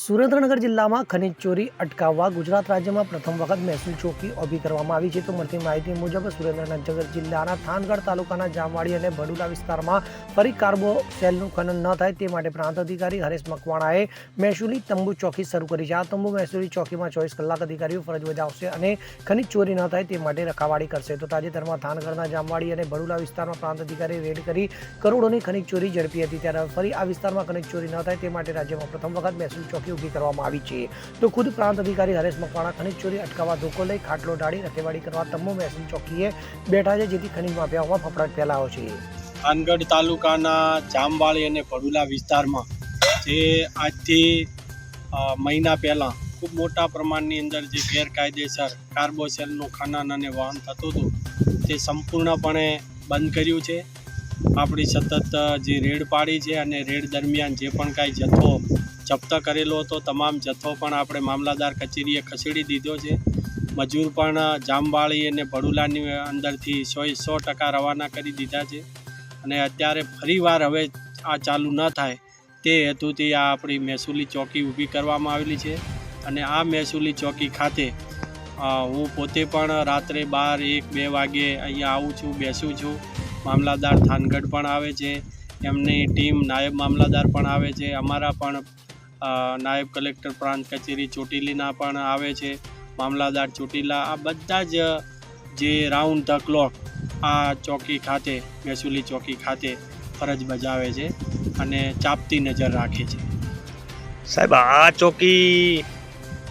સુરેન્દ્રનગર જિલ્લામાં ખનીજ ચોરી અટકાવવા ગુજરાત રાજ્યમાં પ્રથમ વખત મહેસૂલ ચોકી ઊભી કરવામાં આવી છે. તો મળતી માહિતી મુજબ સુરેન્દ્રનગર જિલ્લાના થાનગઢ તાલુકાના જામવાડી અને ભડુલા વિસ્તારમાં ફરી કાર્બો સેલનું ખનન ન થાય તે માટે પ્રાંત અધિકારી હરેશ મકવાણાએ મહેસૂલી તંબુ ચોકી શરૂ કરી છે. આ તંબુ મહેસૂલી ચોકીમાં 24 કલાક અધિકારીઓ ફરજ બજાવશે અને ખનીજ ચોરી ન થાય તે માટે રખાવાળી કરશે. તો તાજેતરમાં થાનગઢના જામવાડી અને ભડુલા વિસ્તારમાં પ્રાંત અધિકારીએ રેડ કરી કરોડોની ખનીજ ચોરી ઝડપી હતી. ત્યારે ફરી આ વિસ્તારમાં ખનીજ ચોરી ન થાય તે માટે રાજ્યમાં પ્રથમ વખત મહેસૂલ ચોકી ઊભી કરવામાં આવી છે. તો ખુદ પ્રાંત અધિકારી હરેશ મકવાણા ખનીજ ચોરી અટકાવવા ધોકો લઈ ખાટલો ઢાળી રખેવાળી કરવા તંબુ મહેસૂલ ચોકીએ બેઠા છે, જેથી ખનીજ માફિયાઓમાં ફફડાટ ફેલાયો છે. થાનગઢ તાલુકાના જામવાડી અને ભડુલા વિસ્તારમાં જે આજથી મહિના પહેલાં ખૂબ મોટા પ્રમાણની અંદર જે ગેરકાયદેસર કાર્બોસેલનું ખનન અને વહન થતું હતું તે સંપૂર્ણપણે બંધ કર્યું છે. આપણી સતત જે રેડ પાડી છે અને રેડ દરમિયાન જે પણ કાંઈ જથ્થો જપ્ત કરેલો હતો તમામ જથ્થો પણ આપણે મામલાદાર કચેરીએ ખસેડી દીધો છે. મજૂર પણ જામવાડી અને ભડુલાની અંદરથી 100% રવાના કરી દીધા છે અને અત્યારે ફરીવાર હવે આ ચાલુ ન થાય તે હેતુથી આ આપણી મહેસૂલી ચોકી ઊભી કરવામાં આવેલી છે. અને આ મહેસૂલી ચોકી ખાતે હું પોતે પણ રાત્રે 12-1-2 વાગે અહીંયા આવું છું, બેસું છું. મામલાદાર થાનગઢ પણ આવે છે, એમની ટીમ નાયબ મામલાદાર પણ આવે છે, અમારા પણ નાયબ કલેક્ટર પ્રાંત કચેરી ચોટીલીના પણ આવે છે, મામલાદાર ચોટીલા. આ બધા જ જે રાઉન્ડ ધ ક્લોક આ ચોકી ખાતે મહેસૂલી ચોકી ખાતે ફરજ બજાવે છે અને ચાંપતી નજર રાખે છે. સાહેબ, આ ચોકી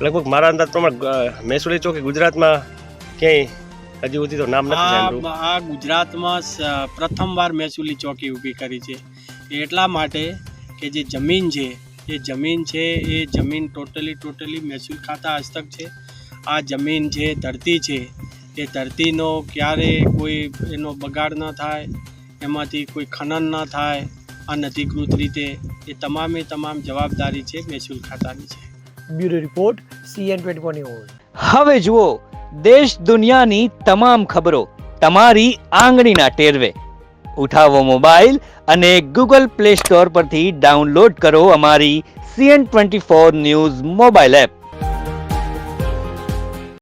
લગભગ મારા અંદાજ પ્રમાણે મહેસૂલી ચોકી ગુજરાતમાં ક્યાંય હજી સુધી તો નામ નથી સાંભળ્યું. આ ગુજરાતમાં પ્રથમવાર મહેસૂલી ચોકી ઊભી કરી છે. એટલા માટે કે જે જમીન છે એ જમીન ટોટલી મહેસૂલ ખાતા હસ્તક છે. આ જમીન છે, ધરતી છે, એ ધરતીનો ક્યારે કોઈ એનો બગાડ ન થાય, એમાંથી કોઈ ખનન ન થાય અનધિકૃત રીતે, એ તમામ જવાબદારી છે મહેસૂલ ખાતાની છે. Bureau report CN24 news. હવે જુઓ દેશ દુનિયાની તમામ ખબરો તમારી આંગળીના ટેરવે. ઉઠાવો મોબાઈલ અને Google Play Store પરથી ડાઉનલોડ કરો અમારી CN24 ન્યૂઝ મોબાઈલ એપ.